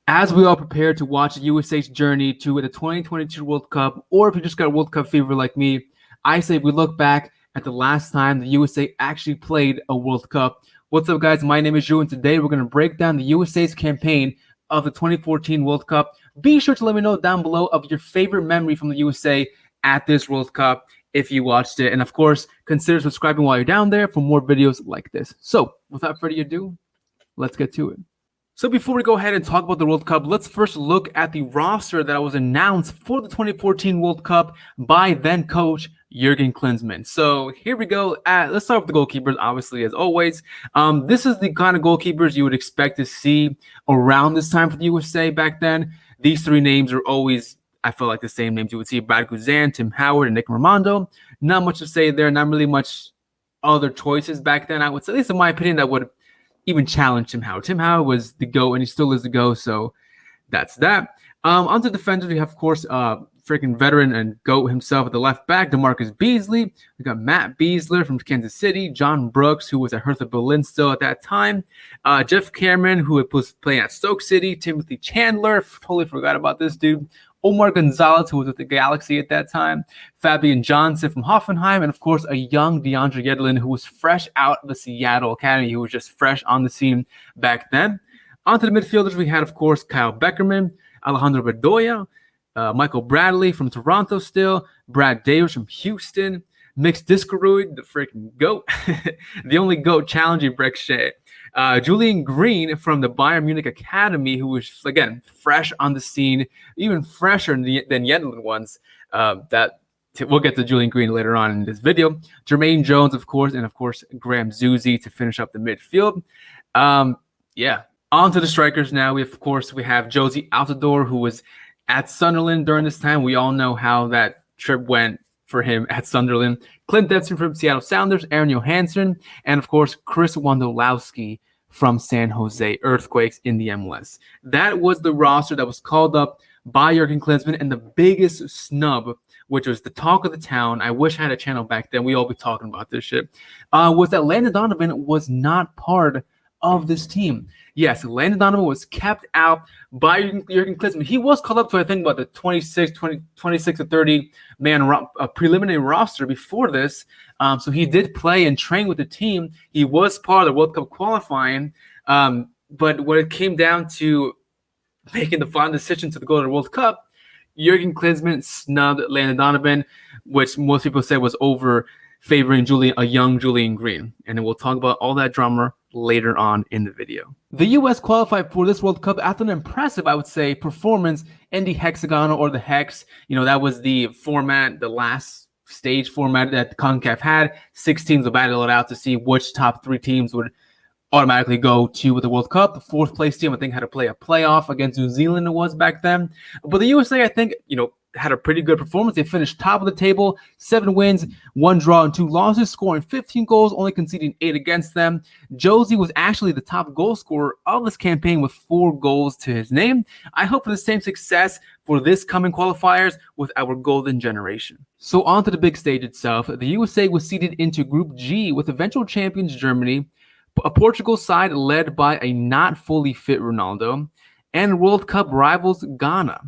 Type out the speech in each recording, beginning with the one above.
As we all prepare to watch the USA's journey to the 2022 World Cup, or if you just got World Cup fever like me, I say we look back at the last time the USA actually played a World Cup. What's up, guys? My name is Drew, and today we're going to break down the USA's campaign of the 2014 World Cup. Be sure to let me know down below of your favorite memory from the USA at this World Cup if you watched it. And of course, consider subscribing while you're down there for more videos like this. So without further ado, let's get to it. So before we go ahead and talk about the World Cup, let's first look at the roster that was announced for the 2014 World Cup by then coach Jurgen Klinsmann. So here we go. Let's start with the goalkeepers, obviously, as always. This is the kind of goalkeepers you would expect to see around this time for the USA back then. These three names are always, I feel like, the same names you would see: Brad Guzan, Tim Howard, and Nick Raimondo. Not much to say there. Not really much other choices back then, I would say, at least in my opinion, that would even challenge Tim Howard. Tim Howard was the GOAT, and he still is the GOAT, so that's that. Onto defenders, we have, of course, freaking veteran and GOAT himself at the left back, DeMarcus Beasley. We got Matt Beasler from Kansas City, John Brooks, who was at Hertha Berlin still at that time, Jeff Cameron, who was playing at Stoke City, Timothy Chandler, totally forgot about this dude, Omar Gonzalez, who was with the Galaxy at that time, Fabian Johnson from Hoffenheim, and of course, a young DeAndre Yedlin, who was fresh out of the Seattle Academy, who was just fresh on the scene back then. Onto the midfielders, we had, of course, Kyle Beckerman, Alejandro Bedoya, Michael Bradley from Toronto still, Brad Davis from Houston, Mix Discaroid, the freaking GOAT, the only GOAT challenging Breck Shea. Julian Green from the Bayern Munich Academy, who was, again, fresh on the scene, even fresher than Yedlin ones. We'll get to Julian Green later on in this video. Jermaine Jones, of course, and of course, Graham Zusi to finish up the midfield. On to the strikers now. We have Josie Altidore, who was at Sunderland during this time. We all know how that trip went for him at Sunderland. Clint Dempsey from Seattle Sounders, Aaron Johansson, and of course, Chris Wondolowski from San Jose Earthquakes in the MLS. That was the roster that was called up by Jurgen Klinsmann, and the biggest snub, which was the talk of the town, I wish I had a channel back then, we all be talking about this shit, was that Landon Donovan was not part of this team. Yes, Landon Donovan was kept out by Jurgen Klinsmann. He was called up to, I think, about the 26 to 30 man preliminary roster before this. So he did play and train with the team. He was part of the World Cup qualifying. But when it came down to making the final decision to go to the World Cup, Jurgen Klinsmann snubbed Landon Donovan, which most people say was over favoring a young Julian Green. And then we'll talk about all that drama later on in the video. The U.S. qualified for this World Cup after an impressive, I would say, performance in the hexagonal or the hex. That was the format, the last stage format that CONCACAF had. 6 teams would battle it out to see which top 3 teams would automatically go to the World Cup. The 4th place team, I think, had to play a playoff against New Zealand, it was back then. But the USA, I think, had a pretty good performance. They finished top of the table, 7 wins, 1 draw, and 2 losses, scoring 15 goals, only conceding 8 against them. Josie was actually the top goal scorer of this campaign with 4 goals to his name. I hope for the same success for this coming qualifiers with our golden generation. So on to the big stage itself. The USA was seeded into Group G with eventual champions Germany, a Portugal side led by a not fully fit Ronaldo, and World Cup rivals Ghana.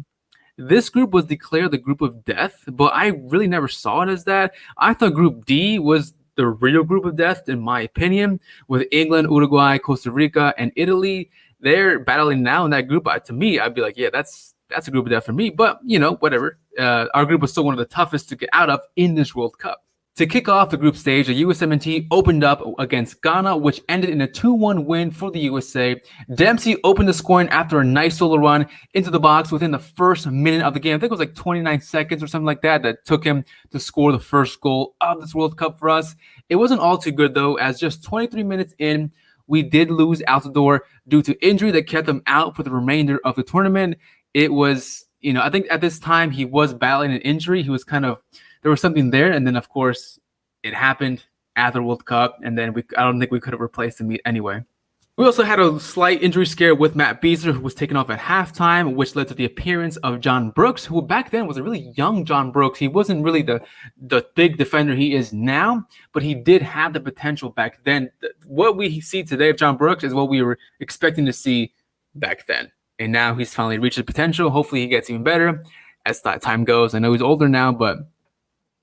This group was declared the group of death, but I really never saw it as that. I thought Group D was the real group of death, in my opinion, with England, Uruguay, Costa Rica, and Italy. They're battling now in that group. To me, I'd be like, yeah, that's a group of death for me. But, whatever. Our group was still one of the toughest to get out of in this World Cup. To kick off the group stage, the USMNT opened up against Ghana, which ended in a 2-1 win for the USA. Dempsey opened the scoring after a nice solo run into the box within the first minute of the game. I think it was like 29 seconds or something like that took him to score the first goal of this World Cup for us. It wasn't all too good, though, as just 23 minutes in, we did lose Altidore due to injury that kept him out for the remainder of the tournament. It was, I think at this time he was battling an injury. He was there was something there, and then of course it happened at the World Cup, and then I don't think we could have replaced him anyway. We also had a slight injury scare with Matt Beasler, who was taken off at halftime, which led to the appearance of John Brooks, who back then was a really young John Brooks. He wasn't really the big defender he is now, but he did have the potential back then. What we see today of John Brooks is what we were expecting to see back then. and now he's finally reached his potential. Hopefully he gets even better as time goes. I know he's older now, but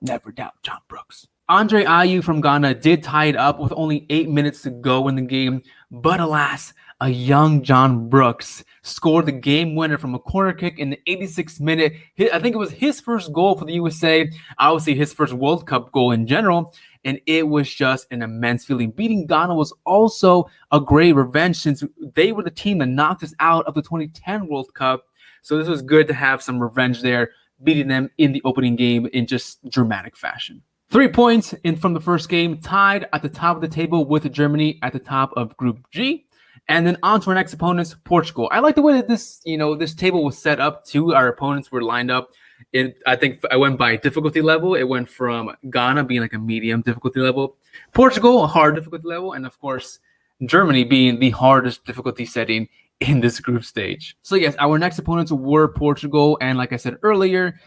never doubt John Brooks. Andre Ayew from Ghana did tie it up with only 8 minutes to go in the game, but alas, a young John Brooks scored the game winner from a corner kick in the 86th minute. I think it was his first goal for the USA, obviously his first World Cup goal in general, and it was just an immense feeling. Beating Ghana was also a great revenge since they were the team that knocked us out of the 2010 World Cup, so this was good to have some revenge there, beating them in the opening game in just dramatic fashion. 3 points in from the first game, tied at the top of the table with Germany at the top of Group G. And then on to our next opponents, Portugal. I like the way that this table was set up too. Our opponents were lined up. I think I went by difficulty level. It went from Ghana being like a medium difficulty level, Portugal a hard difficulty level, and of course Germany being the hardest difficulty setting in this group stage. So yes, our next opponents were Portugal, and like I said earlier,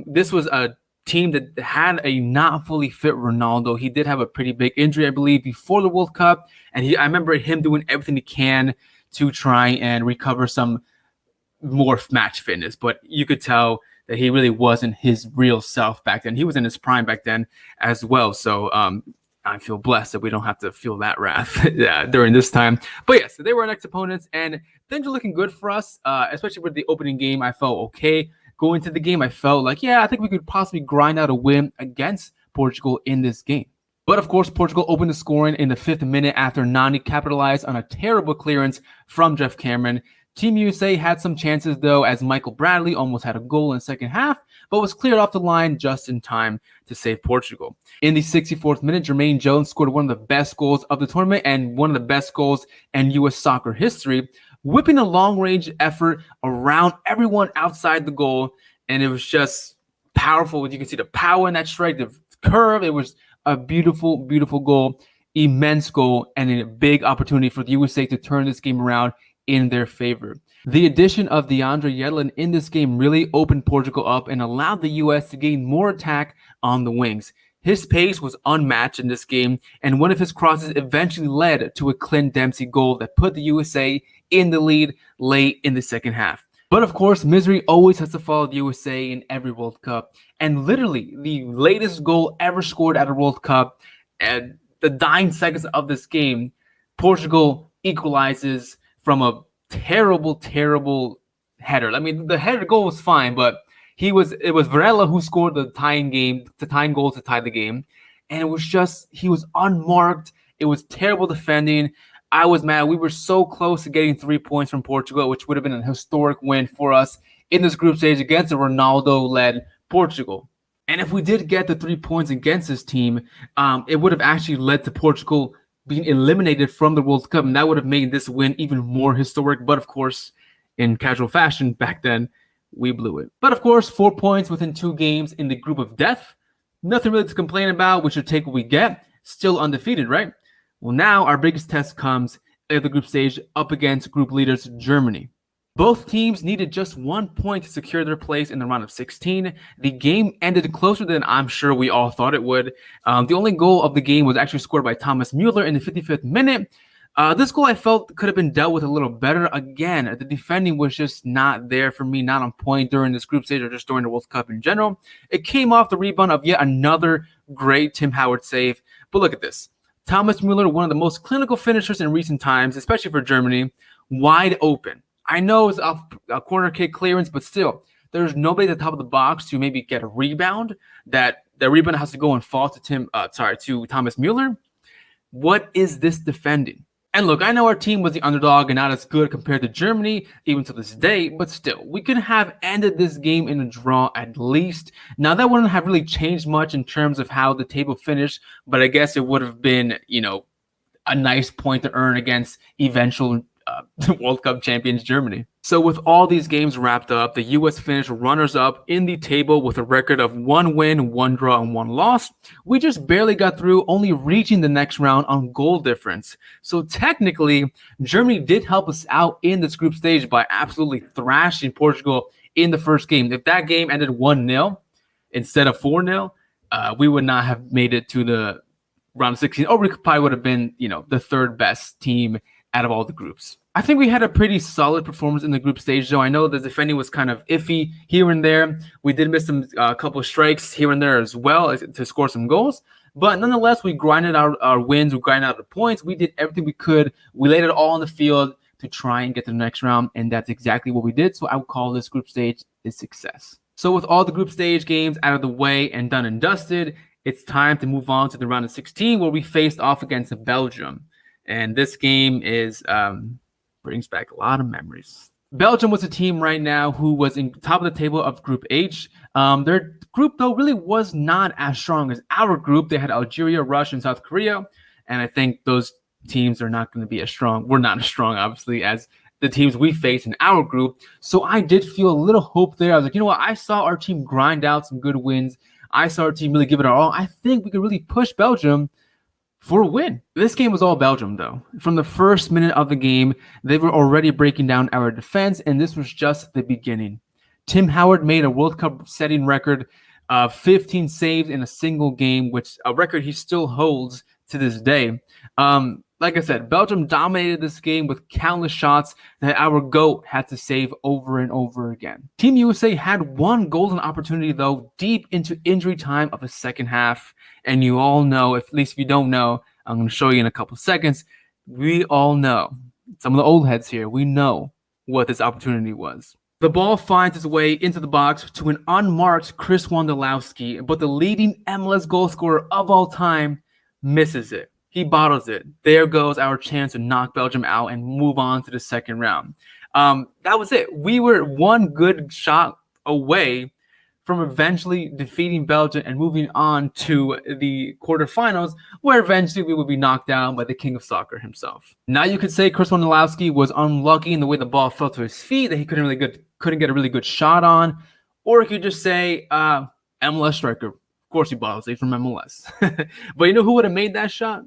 this was a team that had a not fully fit Ronaldo. He did have a pretty big injury, I believe, before the World Cup, and I remember him doing everything he can to try and recover some more match fitness, but you could tell that he really wasn't his real self back then. He was in his prime back then as well, so I feel blessed that we don't have to feel that wrath during this time. But yes, so they were our next opponents, and things are looking good for us, especially with the opening game. I felt okay. Going into the game, I felt like, yeah, I think we could possibly grind out a win against Portugal in this game. But of course, Portugal opened the scoring in the 5th minute after Nani capitalized on a terrible clearance from Jeff Cameron. Team USA had some chances, though, as Michael Bradley almost had a goal in the second half, but was cleared off the line just in time to save Portugal. In the 64th minute, Jermaine Jones scored one of the best goals of the tournament and one of the best goals in U.S. soccer history, whipping a long-range effort around everyone outside the goal, and it was just powerful. You can see the power in that strike, the curve. It was a beautiful, beautiful goal, immense goal, and a big opportunity for the USA to turn this game around in their favor. The addition of DeAndre Yedlin in this game really opened Portugal up and allowed the US to gain more attack on the wings. His pace was unmatched in this game, and one of his crosses eventually led to a Clint Dempsey goal that put the USA in the lead late in the second half. But of course, misery always has to follow the USA in every World Cup, and literally the latest goal ever scored at a World Cup, at the dying seconds of this game, Portugal equalizes from a terrible, terrible header. I mean, the header goal was fine, but it was Varela who scored the tying goal to tie the game. And it was just, he was unmarked. It was terrible defending. I was mad. We were so close to getting 3 points from Portugal, which would have been a historic win for us in this group stage against a Ronaldo-led Portugal. And if we did get the 3 points against this team, it would have actually led to Portugal being eliminated from the World Cup, and that would have made this win even more historic. But of course, in casual fashion back then, we blew it. But of course, 4 points within 2 games in the group of death. Nothing really to complain about. We should take what we get. Still undefeated, right? Well, now our biggest test comes at the group stage up against group leaders Germany. Both teams needed just 1 point to secure their place in the round of 16. The game ended closer than I'm sure we all thought it would. The only goal of the game was actually scored by Thomas Mueller in the 55th minute. This goal I felt could have been dealt with a little better. Again, the defending was just not there for me, not on point during this group stage or just during the World Cup in general. It came off the rebound of yet another great Tim Howard save. But look at this. Thomas Mueller, one of the most clinical finishers in recent times, especially for Germany, wide open. I know it's off a corner kick clearance, but still, there's nobody at the top of the box to maybe get a rebound. That the rebound has to go and fall to Thomas Mueller. What is this defending? And look, I know our team was the underdog and not as good compared to Germany, even to this day, but still, we could have ended this game in a draw at least. Now, that wouldn't have really changed much in terms of how the table finished, but I guess it would have been, a nice point to earn against eventual World Cup champions Germany. So with all these games wrapped up, the U.S. finished runners-up in the table with a record of 1 win, 1 draw, and 1 loss. We just barely got through, only reaching the next round on goal difference. So technically, Germany did help us out in this group stage by absolutely thrashing Portugal in the first game. If that game ended 1-0 instead of 4-0, we would not have made it to the round of 16, or we probably would have been, the third best team out of all the groups. I think we had a pretty solid performance in the group stage, though. I know the defending was kind of iffy here and there. We did miss some couple of strikes here and there as well to score some goals. But nonetheless, we grinded our wins. We grinded out the points. We did everything we could. We laid it all on the field to try and get to the next round, and that's exactly what we did. So I would call this group stage a success. So with all the group stage games out of the way and done and dusted, it's time to move on to the round of 16, where we faced off against Belgium. And this game is brings back a lot of memories. Belgium was a team right now who was in top of the table of Group H. Their group, though, really was not as strong as our group. They had Algeria, Russia, and South Korea. And I think those teams are not going to be as strong. We're not as strong, obviously, as the teams we faced in our group. So I did feel a little hope there. I was like, you know what? I saw our team grind out some good wins. I saw our team really give it our all. I think we could really push Belgium for a win. This game was all Belgium, though. From the first minute of the game, they were already breaking down our defense, and this was just the beginning. Tim Howard made a World Cup setting record of 15 saves in a single game, which a record he still holds to this day. Like I said, Belgium dominated this game with countless shots that our GOAT had to save over and over again. Team USA had one golden opportunity, though, deep into injury time of the second half. And you all know, at least if you don't know, I'm going to show you in a couple seconds. We all know, some of the old heads here, we know what this opportunity was. The ball finds its way into the box to an unmarked Chris Wondolowski, but the leading MLS goal scorer of all time misses it. He bottles it. There goes our chance to knock Belgium out and move on to the second round. That was it. We were one good shot away from eventually defeating Belgium and moving on to the quarterfinals, where eventually we would be knocked down by the king of soccer himself. Now you could say Chris Wondolowski was unlucky in the way the ball fell to his feet, that he couldn't get a really good shot on, or you could just say MLS striker. Of course he bottles it from MLS. But you know who would have made that shot?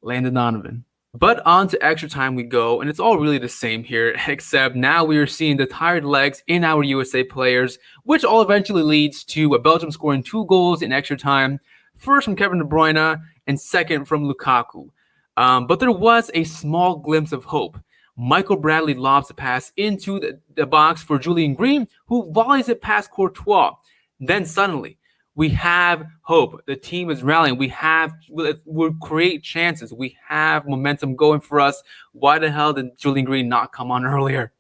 Landon Donovan. But on to extra time we go, and it's all really the same here, except now we are seeing the tired legs in our USA players, which all eventually leads to Belgium scoring 2 goals in extra time, first from Kevin De Bruyne and second from Lukaku. But there was a small glimpse of hope. Michael Bradley lobs a pass into the box for Julian Green, who volleys it past Courtois. Then suddenly, we have hope. The team is rallying. We'll create chances. We have momentum going for us. Why the hell did Julian Green not come on earlier?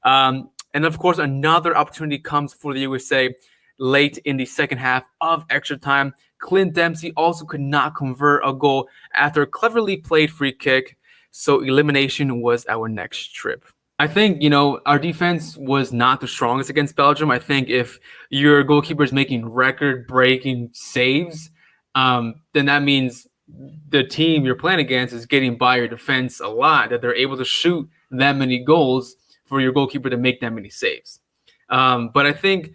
And of course, another opportunity comes for the USA late in the second half of extra time. Clint Dempsey also could not convert a goal after a cleverly played free kick. So elimination was our next trip. I think, our defense was not the strongest against Belgium. I think if your goalkeeper is making record-breaking saves, then that means the team you're playing against is getting by your defense a lot, that they're able to shoot that many goals for your goalkeeper to make that many saves. But I think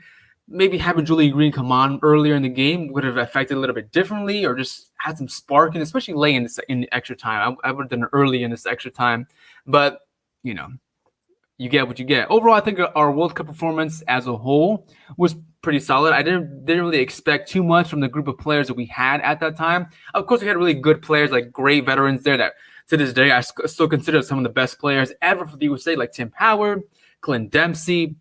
maybe having Julian Green come on earlier in the game would have affected a little bit differently, or just had some spark, and especially late in the extra time. I would have done it early in this extra time. But, you get what you get. Overall, I think our World Cup performance as a whole was pretty solid. I didn't really expect too much from the group of players that we had at that time. Of course, we had really good players, like great veterans there that to this day I still consider some of the best players ever for the USA, like Tim Howard, Clint Dempsey.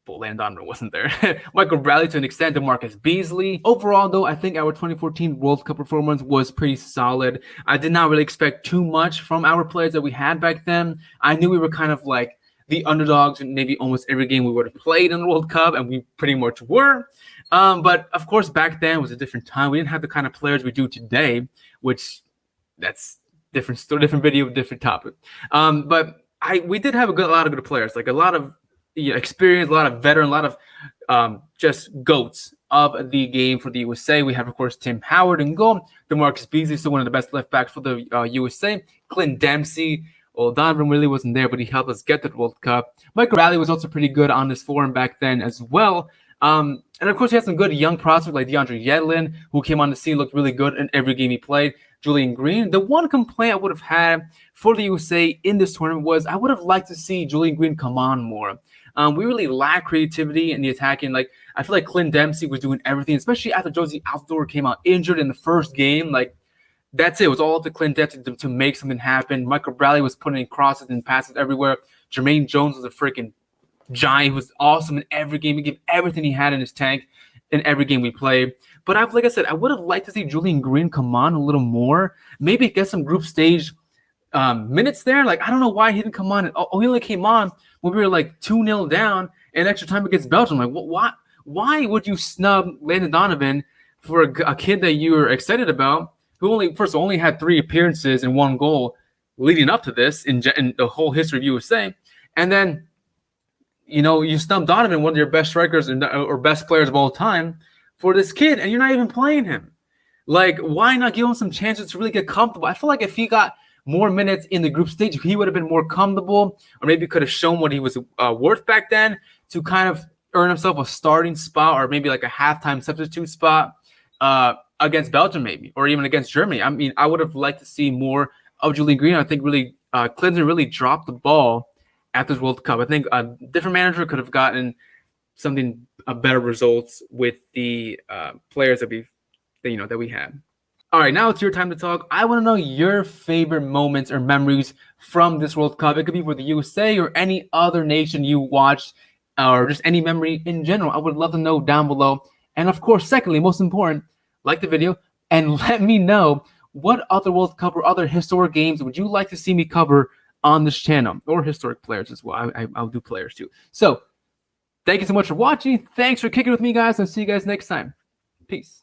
But Landon Donovan wasn't there. Michael Bradley to an extent, DeMarcus Beasley. Overall, though, I think our 2014 World Cup performance was pretty solid. I did not really expect too much from our players that we had back then. I knew we were kind of like the underdogs in maybe almost every game we would have played in the World Cup, and we pretty much were. But, of course, back then was a different time. We didn't have the kind of players we do today, which that's different video, different topic. But we did have a lot of good players, like a lot of experience, a lot of veteran, a lot of just GOATs of the game for the USA. We have, of course, Tim Howard in goal. DeMarcus Beasley, still one of the best left backs for the USA. Clint Dempsey. Well, Donovan really wasn't there, but he helped us get to the World Cup. Michael Bradley was also pretty good on this forum back then as well. And, of course, he had some good young prospects like DeAndre Yedlin, who came on the scene, looked really good in every game he played. Julian Green. The one complaint I would have had for the USA in this tournament was I would have liked to see Julian Green come on more. We really lack creativity in the attacking. Like, I feel like Clint Dempsey was doing everything, especially after Josie Altidore came out injured in the first game. Like, that's it. It was all up to Clint Dempsey to make something happen. Michael Bradley was putting in crosses and passes everywhere. Jermaine Jones was a freaking giant. He was awesome in every game. He gave everything he had in his tank in every game we played. But like I said, I would have liked to see Julian Green come on a little more. Maybe get some group stage minutes there. Like, I don't know why he didn't come on. He only came on when we were like 2-0 down in extra time against Belgium. Like, why would you snub Landon Donovan for a kid that you were excited about, who only had 3 appearances and 1 goal leading up to this in the whole history of USA, and then you snub Donovan, one of your best strikers or best players of all time, for this kid, and you're not even playing him. Like, why not give him some chances to really get comfortable? I feel like if he got more minutes in the group stage, he would have been more comfortable, or maybe could have shown what he was worth back then to kind of earn himself a starting spot, or maybe like a halftime substitute spot against Belgium, maybe, or even against Germany. I mean, I would have liked to see more of Julian Green. I think really Clinton really dropped the ball at this World Cup. I think a different manager could have gotten better results with the players that we had. All right, now it's your time to talk. I want to know your favorite moments or memories from this World Cup. It could be for the USA or any other nation you watched, or just any memory in general. I would love to know down below. And of course, secondly, most important, like the video and let me know what other World Cup or other historic games would you like to see me cover on this channel, or historic players as well. I'll do players too. So thank you so much for watching. Thanks for kicking with me, guys, and see you guys next time. Peace.